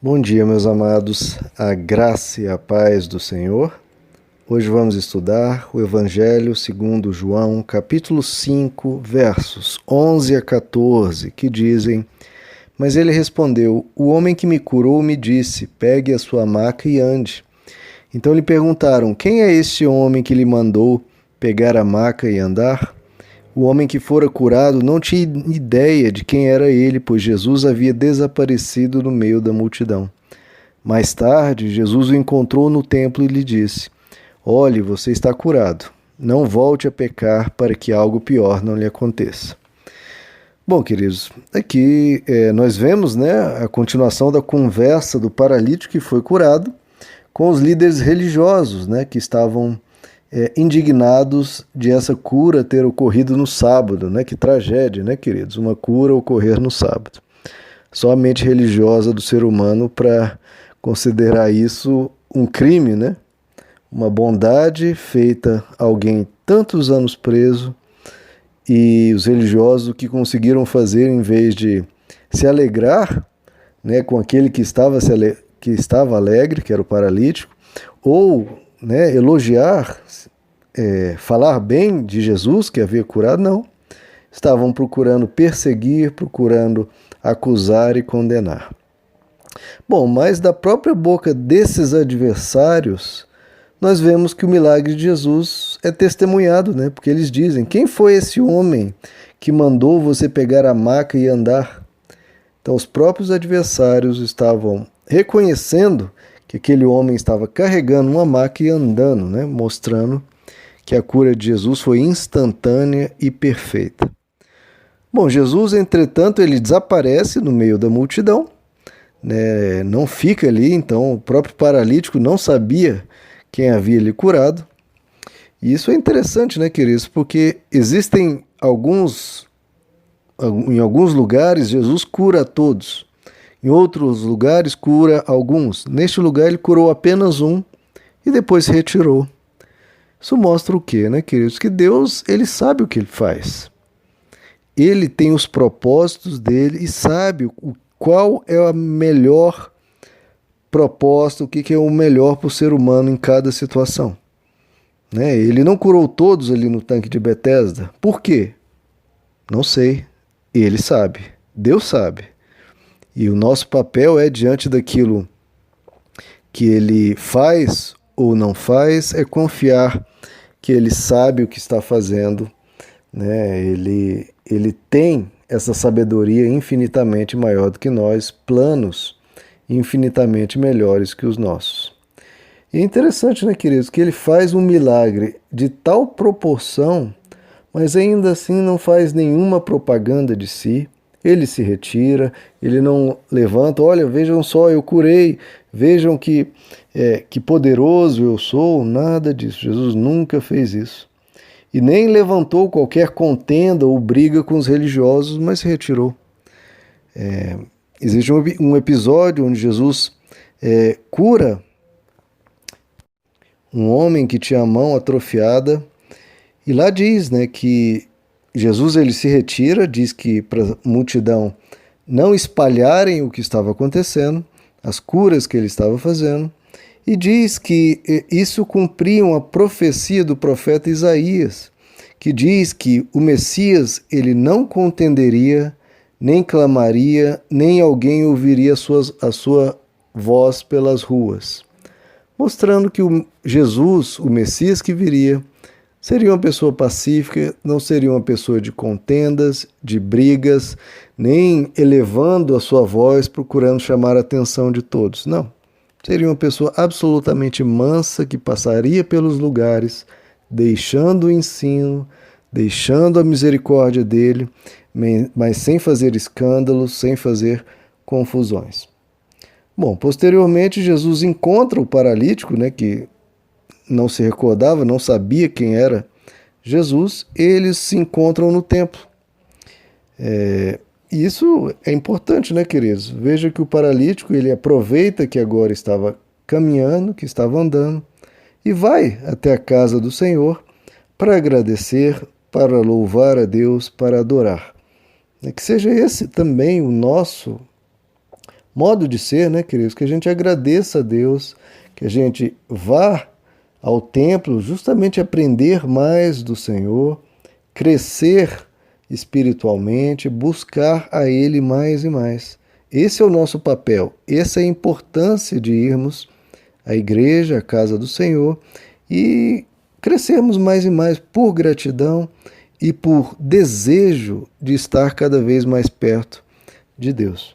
Bom dia, meus amados, a graça e a paz do Senhor. Hoje vamos estudar o Evangelho segundo João, capítulo 5, versos 11 a 14, que dizem: Mas ele respondeu, o homem que me curou me disse, pegue a sua maca e ande. Então lhe perguntaram, quem é este homem que lhe mandou pegar a maca e andar? O homem que fora curado não tinha ideia de quem era ele, pois Jesus havia desaparecido no meio da multidão. Mais tarde, Jesus o encontrou no templo e lhe disse: Olhe, você está curado. Não volte a pecar para que algo pior não lhe aconteça. Bom, queridos, aqui nós vemos a continuação da conversa do paralítico que foi curado com os líderes religiosos que estavam indignados de essa cura ter ocorrido no sábado, Que tragédia, queridos? Uma cura ocorrer no sábado. Só a mente religiosa do ser humano para considerar isso um crime, Uma bondade feita a alguém tantos anos preso, e os religiosos o que conseguiram fazer, em vez de se alegrar com aquele que estava alegre, que era o paralítico, ou elogiar, falar bem de Jesus que havia curado, não. Estavam procurando perseguir, procurando acusar e condenar. Bom, mas da própria boca desses adversários, nós vemos que o milagre de Jesus é testemunhado, Porque eles dizem, quem foi esse homem que mandou você pegar a maca e andar? Então os próprios adversários estavam reconhecendo que aquele homem estava carregando uma maca e andando, Mostrando que a cura de Jesus foi instantânea e perfeita. Bom, Jesus, entretanto, ele desaparece no meio da multidão, não fica ali, então o próprio paralítico não sabia quem havia lhe curado. E isso é interessante, queridos, porque existem em alguns lugares Jesus cura a todos, em outros lugares cura alguns. Neste lugar ele curou apenas um e depois se retirou. Isso mostra o quê, queridos? Que Deus, ele sabe o que ele faz. Ele tem os propósitos dele e sabe qual é a melhor proposta, o que é o melhor para o ser humano em cada situação. Ele não curou todos ali no tanque de Betesda. Por quê? Não sei. Ele sabe. Deus sabe. E o nosso papel é, diante daquilo que ele faz ou não faz, é confiar que ele sabe o que está fazendo, Ele tem essa sabedoria infinitamente maior do que nós, planos infinitamente melhores que os nossos. E é interessante, queridos, que ele faz um milagre de tal proporção, mas ainda assim não faz nenhuma propaganda de si. Ele se retira, ele não levanta, olha, vejam só, eu curei, vejam que poderoso eu sou, nada disso. Jesus nunca fez isso. E nem levantou qualquer contenda ou briga com os religiosos, mas se retirou. Existe um episódio onde Jesus cura um homem que tinha a mão atrofiada, e lá diz que Jesus ele se retira, diz que para a multidão não espalharem o que estava acontecendo, as curas que ele estava fazendo, e diz que isso cumpria uma profecia do profeta Isaías, que diz que o Messias ele não contenderia, nem clamaria, nem alguém ouviria a sua voz pelas ruas, mostrando que Jesus, o Messias que viria, seria uma pessoa pacífica, não seria uma pessoa de contendas, de brigas, nem elevando a sua voz, procurando chamar a atenção de todos. Não. Seria uma pessoa absolutamente mansa que passaria pelos lugares, deixando o ensino, deixando a misericórdia dele, mas sem fazer escândalos, sem fazer confusões. Bom, posteriormente Jesus encontra o paralítico, que não se recordava, não sabia quem era Jesus, eles se encontram no templo. Isso é importante, queridos? Veja que o paralítico, ele aproveita que agora estava caminhando, que estava andando, e vai até a casa do Senhor para agradecer, para louvar a Deus, para adorar. Que seja esse também o nosso modo de ser, né, queridos? Que a gente agradeça a Deus, que a gente vá ao templo justamente aprender mais do Senhor, crescer espiritualmente, buscar a Ele mais e mais. Esse é o nosso papel, essa é a importância de irmos à igreja, à casa do Senhor e crescermos mais e mais por gratidão e por desejo de estar cada vez mais perto de Deus.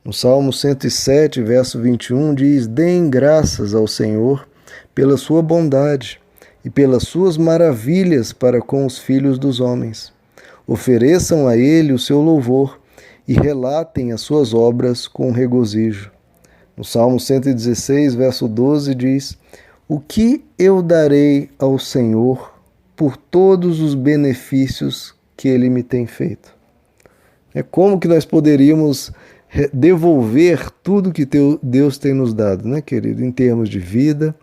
No Salmo 107, verso 21, diz: Deem graças ao Senhor pela sua bondade e pelas suas maravilhas para com os filhos dos homens. Ofereçam a Ele o seu louvor e relatem as suas obras com regozijo. No Salmo 116, verso 12, diz: O que eu darei ao Senhor por todos os benefícios que Ele me tem feito? Como que nós poderíamos devolver tudo que Deus tem nos dado, né, querido? Em termos de vida,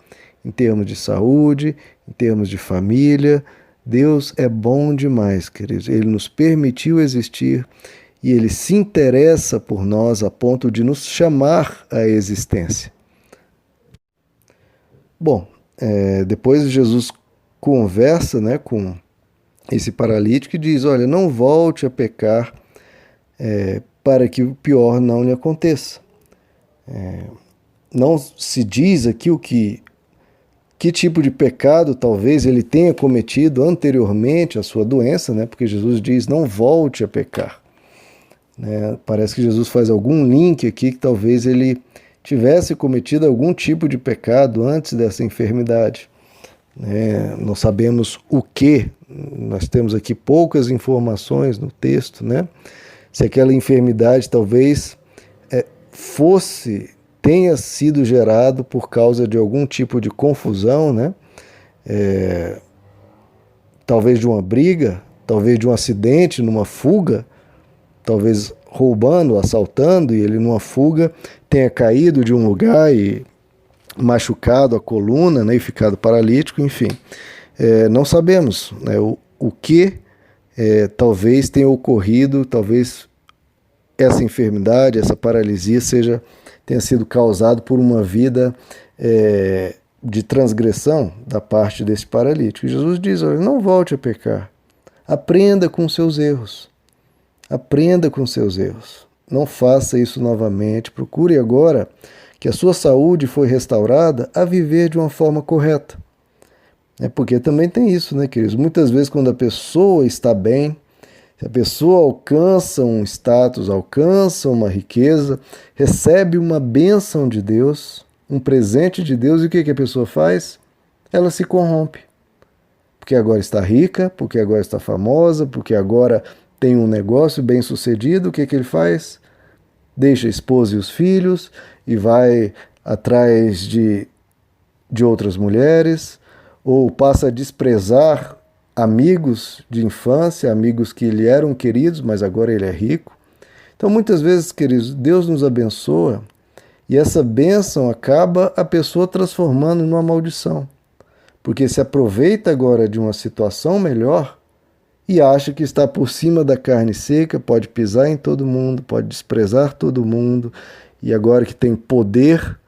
em termos de saúde, em termos de família. Deus é bom demais, queridos. Ele nos permitiu existir e Ele se interessa por nós a ponto de nos chamar à existência. Bom, depois Jesus conversa, né, com esse paralítico e diz: olha, não volte a pecar para que o pior não lhe aconteça. Não se diz aqui que tipo de pecado talvez ele tenha cometido anteriormente à sua doença, né? Porque Jesus diz: não volte a pecar. Parece que Jesus faz algum link aqui que talvez ele tivesse cometido algum tipo de pecado antes dessa enfermidade. Não sabemos o que, nós temos aqui poucas informações no texto, né? Se aquela enfermidade talvez tenha sido gerado por causa de algum tipo de confusão, né? Talvez de uma briga, talvez de um acidente, numa fuga, talvez roubando, assaltando, e ele numa fuga tenha caído de um lugar e machucado a coluna, né, e ficado paralítico, enfim. Não sabemos, né, o que talvez tenha ocorrido, talvez essa enfermidade, essa paralisia tenha sido causado por uma vida de transgressão da parte desse paralítico. E Jesus diz: olha, não volte a pecar, aprenda com seus erros. Aprenda com seus erros. Não faça isso novamente. Procure agora que a sua saúde foi restaurada a viver de uma forma correta. Porque também tem isso, né, queridos? Muitas vezes quando a pessoa está bem, se a pessoa alcança um status, alcança uma riqueza, recebe uma bênção de Deus, um presente de Deus, e o que a pessoa faz? Ela se corrompe. Porque agora está rica, porque agora está famosa, porque agora tem um negócio bem sucedido, o que ele faz? Deixa a esposa e os filhos e vai atrás de outras mulheres, ou passa a desprezar amigos de infância, amigos que lhe eram queridos, mas agora ele é rico. Então, muitas vezes, queridos, Deus nos abençoa e essa bênção acaba a pessoa transformando numa maldição, porque se aproveita agora de uma situação melhor e acha que está por cima da carne seca, pode pisar em todo mundo, pode desprezar todo mundo, e agora que tem poder,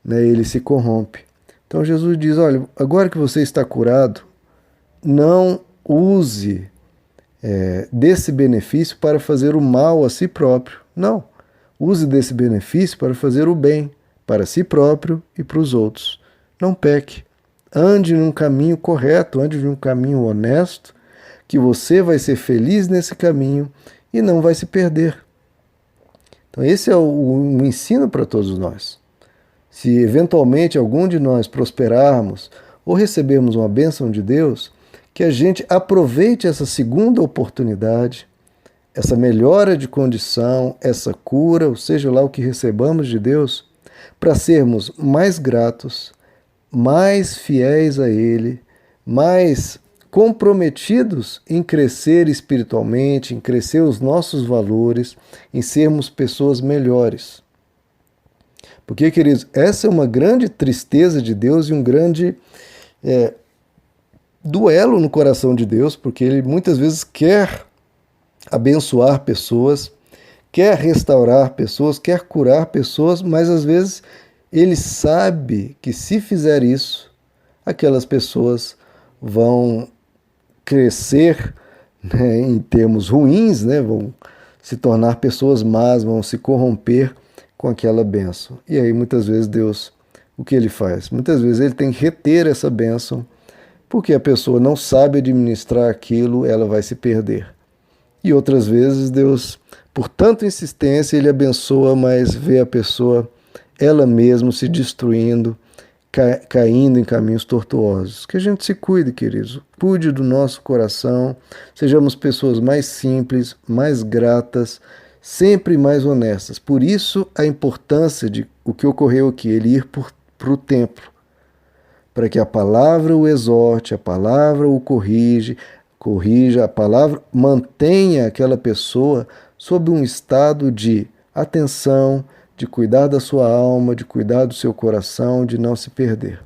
né, ele se corrompe. Então Jesus diz: olha, agora que você está curado, não use desse benefício para fazer o mal a si próprio. Não, use desse benefício para fazer o bem para si próprio e para os outros. Não peque, ande num caminho correto, ande num caminho honesto, que você vai ser feliz nesse caminho e não vai se perder. Então esse é o ensino para todos nós. Se eventualmente algum de nós prosperarmos ou recebermos uma bênção de Deus, que a gente aproveite essa segunda oportunidade, essa melhora de condição, essa cura, ou seja lá o que recebamos de Deus, para sermos mais gratos, mais fiéis a Ele, mais comprometidos em crescer espiritualmente, em crescer os nossos valores, em sermos pessoas melhores. Porque, queridos, essa é uma grande tristeza de Deus e um grande duelo no coração de Deus, porque Ele muitas vezes quer abençoar pessoas, quer restaurar pessoas, quer curar pessoas, mas às vezes ele sabe que se fizer isso, aquelas pessoas vão crescer, né, em termos ruins, né, vão se tornar pessoas más, vão se corromper com aquela bênção. E aí muitas vezes Deus, o que ele faz? Muitas vezes ele tem que reter essa bênção, porque a pessoa não sabe administrar aquilo, ela vai se perder. E outras vezes Deus, por tanta insistência, ele abençoa, mas vê a pessoa, ela mesma, se destruindo, caindo em caminhos tortuosos. Que a gente se cuide, queridos. Cuide do nosso coração. Sejamos pessoas mais simples, mais gratas, sempre mais honestas. Por isso a importância de o que ocorreu aqui, ele ir para o templo, para que a palavra o exorte, a palavra o corrija, a palavra mantenha aquela pessoa sob um estado de atenção, de cuidar da sua alma, de cuidar do seu coração, de não se perder.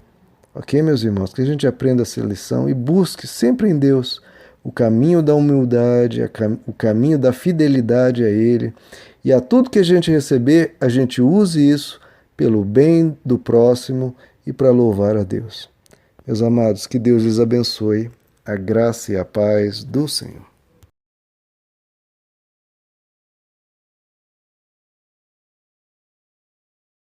Ok, meus irmãos? Que a gente aprenda essa lição e busque sempre em Deus o caminho da humildade, o caminho da fidelidade a Ele, e a tudo que a gente receber, a gente use isso pelo bem do próximo e para louvar a Deus. Meus amados, que Deus lhes abençoe, a graça e a paz do Senhor.